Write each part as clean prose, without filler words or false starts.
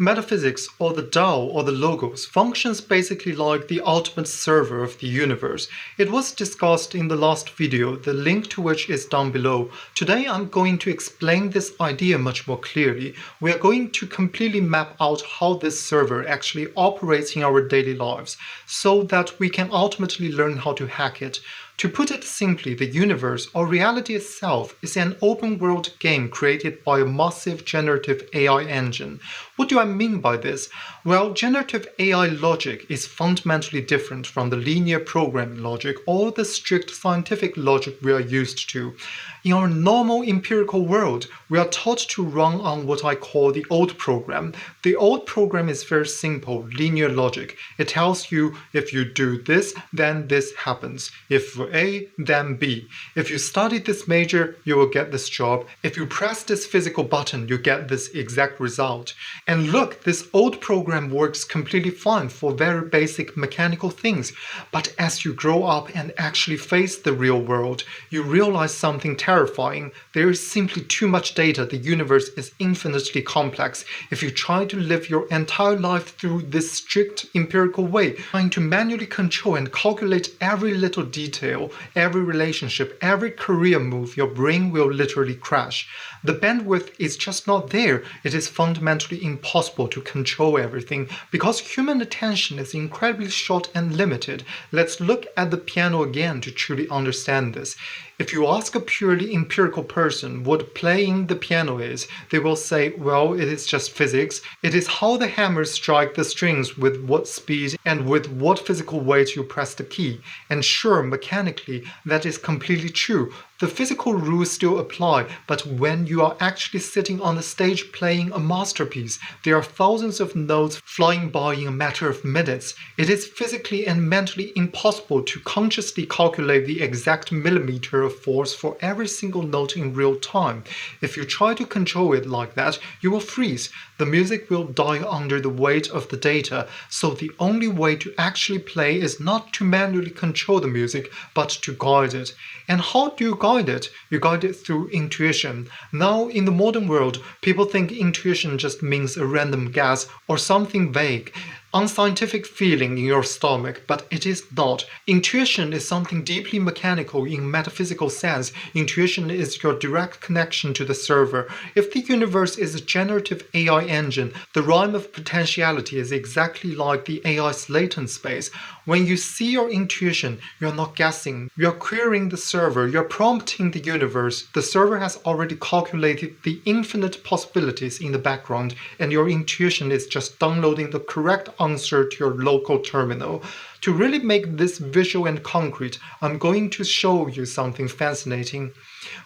Metaphysics, or the Tao, or the Logos, functions basically like the ultimate server of the universe. It was discussed in the last video, the link to which is down below. Today I'm going to explain this idea much more clearly. We are going to completely map out how this server actually operates in our daily lives, so that we can ultimately learn how to hack it. To put it simply, the universe, or reality itself, is an open-world game created by a massive generative AI engine. What do I mean by this? Well, generative AI logic is fundamentally different from the linear programming logic or the strict scientific logic we are used to. In our normal empirical world, we are taught to run on what I call the old program. The old program is very simple, linear logic. It tells you if you do this, then this happens. If A, then B. If you study this major, you will get this job. If you press this physical button, you get this exact result. And look, this old program works completely fine for very basic mechanical things. But as you grow up and actually face the real world, you realize something terrifying. There is simply too much data. The universe is infinitely complex. If you try to live your entire life through this strict empirical way, trying to manually control and calculate every little detail, every relationship, every career move, your brain will literally crash. The bandwidth is just not there. It is fundamentally impossible to control everything because human attention is incredibly short and limited. Let's look at the piano again to truly understand this. If you ask a purely empirical person what playing the piano is, they will say, well, it is just physics. It is how the hammers strike the strings, with what speed and with what physical weight you press the key. And sure, mechanically, that is completely true. The physical rules still apply, but when you are actually sitting on the stage playing a masterpiece, there are thousands of notes flying by in a matter of minutes. It is physically and mentally impossible to consciously calculate the exact millimeter of force for every single note in real time. If you try to control it like that, you will freeze. The music will die under the weight of the data, so the only way to actually play is not to manually control the music, but to guide it. And how do you guide it? You guide it through intuition. Now, in the modern world, people think intuition just means a random guess or something vague, unscientific feeling in your stomach, but it is not. Intuition is something deeply mechanical in metaphysical sense. Intuition is your direct connection to the server. If the universe is a generative AI engine, the realm of potentiality is exactly like the AI's latent space. When you see your intuition, you're not guessing. You're querying the server, you're prompting the universe. The server has already calculated the infinite possibilities in the background, and your intuition is just downloading the correct answer to your local terminal. To really make this visual and concrete, I'm going to show you something fascinating.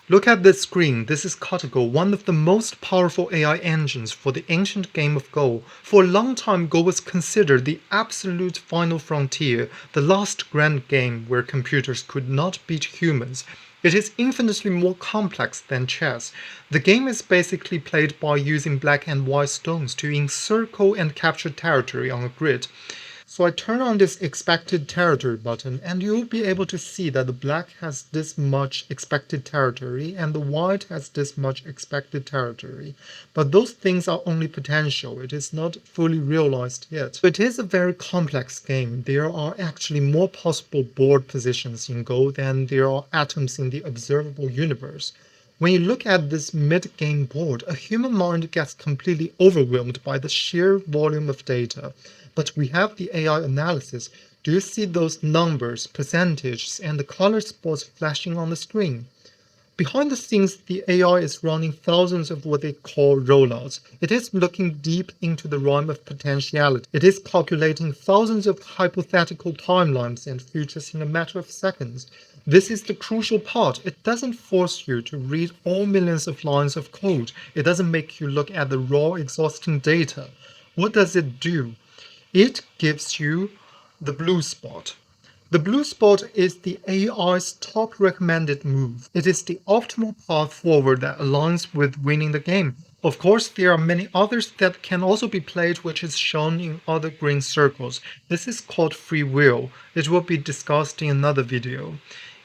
Look at this screen. This is Go, one of the most powerful AI engines for the ancient game of Go. For a long time, Go was considered the absolute final frontier, the last grand game where computers could not beat humans. It is infinitely more complex than chess. The game is basically played by using black and white stones to encircle and capture territory on a grid. So I turn on this expected territory button, and you'll be able to see that the black has this much expected territory and the white has this much expected territory. But those things are only potential. It is not fully realized yet. So it is a very complex game. There are actually more possible board positions in Go than there are atoms in the observable universe. When you look at this mid-game board, a human mind gets completely overwhelmed by the sheer volume of data. But we have the AI analysis. Do you see those numbers, percentages, and the color spots flashing on the screen? Behind the scenes, the AI is running thousands of what they call rollouts. It is looking deep into the realm of potentiality. It is calculating thousands of hypothetical timelines and futures in a matter of seconds. This is the crucial part. It doesn't force you to read all millions of lines of code. It doesn't make you look at the raw, exhausting data. What does it do? It gives you the blue spot. The blue spot is the AI's top recommended move. It is the optimal path forward that aligns with winning the game. Of course, there are many others that can also be played, which is shown in other green circles. This is called free will. It will be discussed in another video.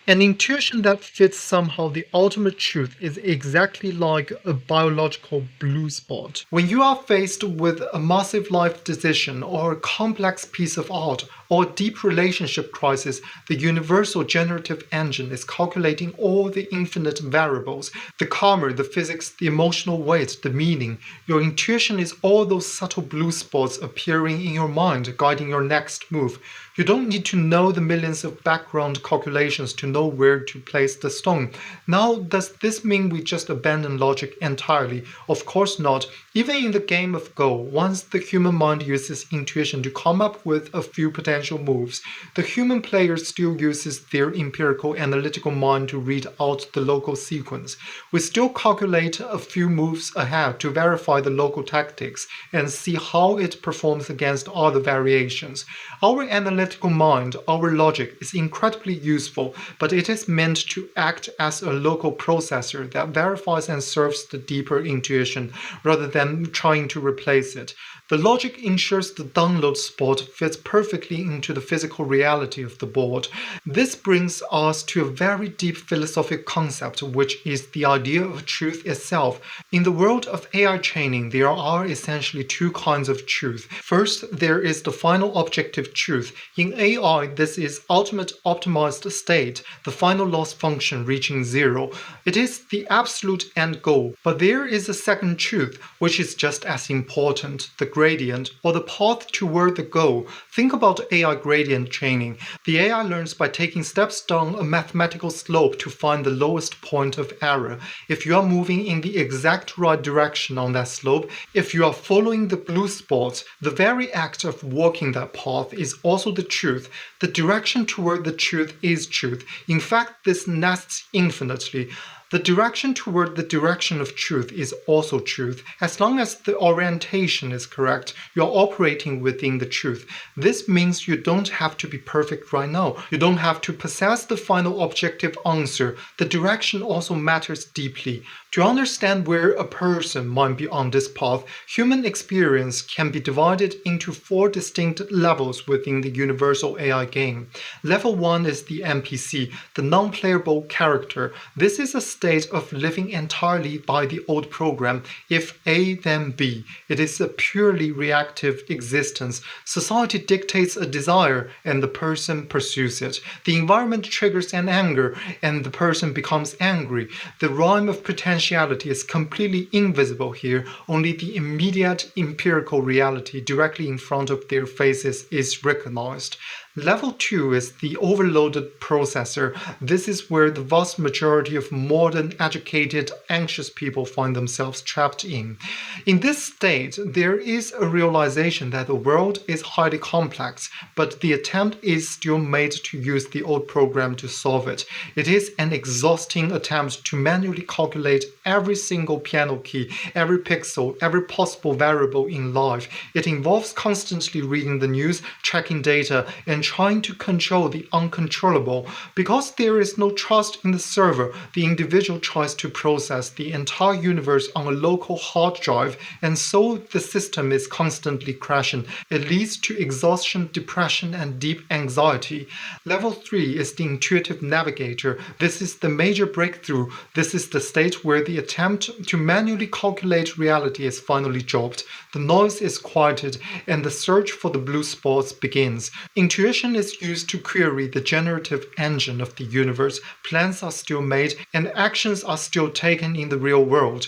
An intuition that fits somehow the ultimate truth is exactly like a biological blue spot. When you are faced with a massive life decision or a complex piece of art or a deep relationship crisis, the universal generative engine is calculating all the infinite variables, the karma, the physics, the emotional weight, the meaning. Your intuition is all those subtle blue spots appearing in your mind, guiding your next move. You don't need to know the millions of background calculations to know where to place the stone. Now, does this mean we just abandon logic entirely? Of course not. Even in the game of Go, once the human mind uses intuition to come up with a few potential moves, the human player still uses their empirical analytical mind to read out the local sequence. We still calculate a few moves ahead to verify the local tactics and see how it performs against other variations. Our analytical mind, our logic, is incredibly useful, but it is meant to act as a local processor that verifies and serves the deeper intuition rather than trying to replace it. The logic ensures the download spot fits perfectly into the physical reality of the board. This brings us to a very deep philosophical concept, which is the idea of truth itself. In the world of AI training, there are essentially two kinds of truth. First, there is the final objective truth. In AI, this is ultimate optimized state, the final loss function reaching zero. It is the absolute end goal. But there is a second truth, which is just as important, the gradient, or the path toward the goal. Think about AI gradient training. The AI learns by taking steps down a mathematical slope to find the lowest point of error. If you are moving in the exact right direction on that slope, if you are following the blue spots, the very act of walking that path is also the truth. The direction toward the truth is truth. In fact, this nests infinitely. The direction toward the direction of truth is also truth. As long as the orientation is correct, you're operating within the truth. This means you don't have to be perfect right now. You don't have to possess the final objective answer. The direction also matters deeply. To understand where a person might be on this path, human experience can be divided into 4 distinct levels within the universal AI game. Level 1 is the NPC, the non-playable character. This is a state of living entirely by the old program, if A then B. It is a purely reactive existence. Society dictates a desire and the person pursues it. The environment triggers an anger and the person becomes angry. The rhyme of potentiality is completely invisible here. Only the immediate empirical reality directly in front of their faces is recognized. Level 2 is the overloaded processor. This is where the vast majority of modern, educated, anxious people find themselves trapped in. In this state, there is a realization that the world is highly complex, but the attempt is still made to use the old program to solve it. It is an exhausting attempt to manually calculate every single piano key, every pixel, every possible variable in life. It involves constantly reading the news, tracking data, and trying to control the uncontrollable. Because there is no trust in the server, the individual tries to process the entire universe on a local hard drive, and so the system is constantly crashing. It leads to exhaustion, depression, and deep anxiety. Level 3 is the intuitive navigator. This is the major breakthrough. This is the state where the attempt to manually calculate reality is finally dropped. The noise is quieted, and the search for the blue spots begins. Intuition is used to query the generative engine of the universe. Plans are still made, and actions are still taken in the real world.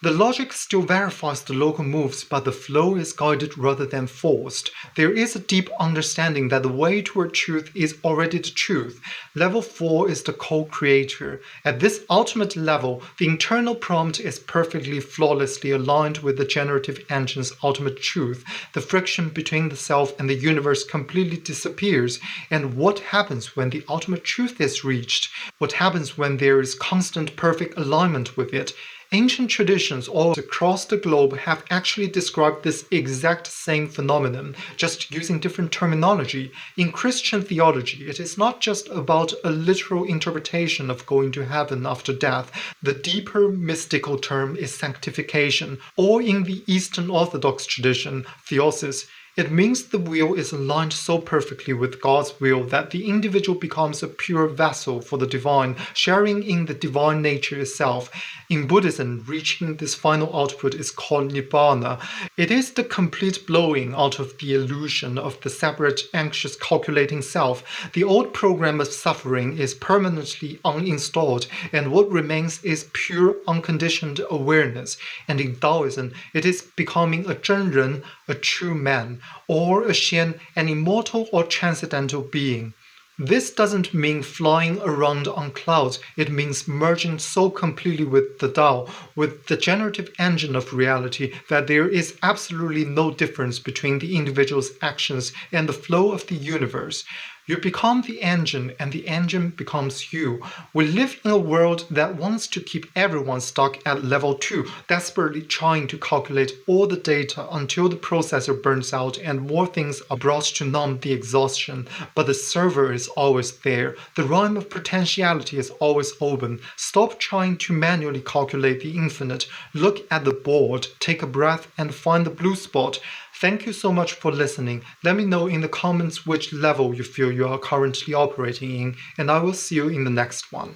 The logic still verifies the local moves, but the flow is guided rather than forced. There is a deep understanding that the way toward truth is already the truth. Level 4 is the co-creator. At this ultimate level, the internal prompt is perfectly, flawlessly aligned with the generative engine's ultimate truth. The friction between the self and the universe completely disappears. And what happens when the ultimate truth is reached? What happens when there is constant perfect alignment with it? Ancient traditions all across the globe have actually described this exact same phenomenon, just using different terminology. In Christian theology, it is not just about a literal interpretation of going to heaven after death. The deeper mystical term is sanctification, or in the Eastern Orthodox tradition, theosis. It means the will is aligned so perfectly with God's will that the individual becomes a pure vessel for the divine, sharing in the divine nature itself. In Buddhism, reaching this final output is called Nibbana. It is the complete blowing out of the illusion of the separate, anxious, calculating self. The old program of suffering is permanently uninstalled, and what remains is pure, unconditioned awareness. And in Taoism, it is becoming a Zhenren, a true man, or a Xian, an immortal or transcendental being. This doesn't mean flying around on clouds, it means merging so completely with the Tao, with the generative engine of reality, that there is absolutely no difference between the individual's actions and the flow of the universe. You become the engine, and the engine becomes you. We live in a world that wants to keep everyone stuck at level 2, desperately trying to calculate all the data until the processor burns out and more things are brought to numb the exhaustion. But the server is always there. The realm of potentiality is always open. Stop trying to manually calculate the infinite. Look at the board, take a breath, and find the blue spot. Thank you so much for listening. Let me know in the comments which level you feel you are currently operating in, and I will see you in the next one.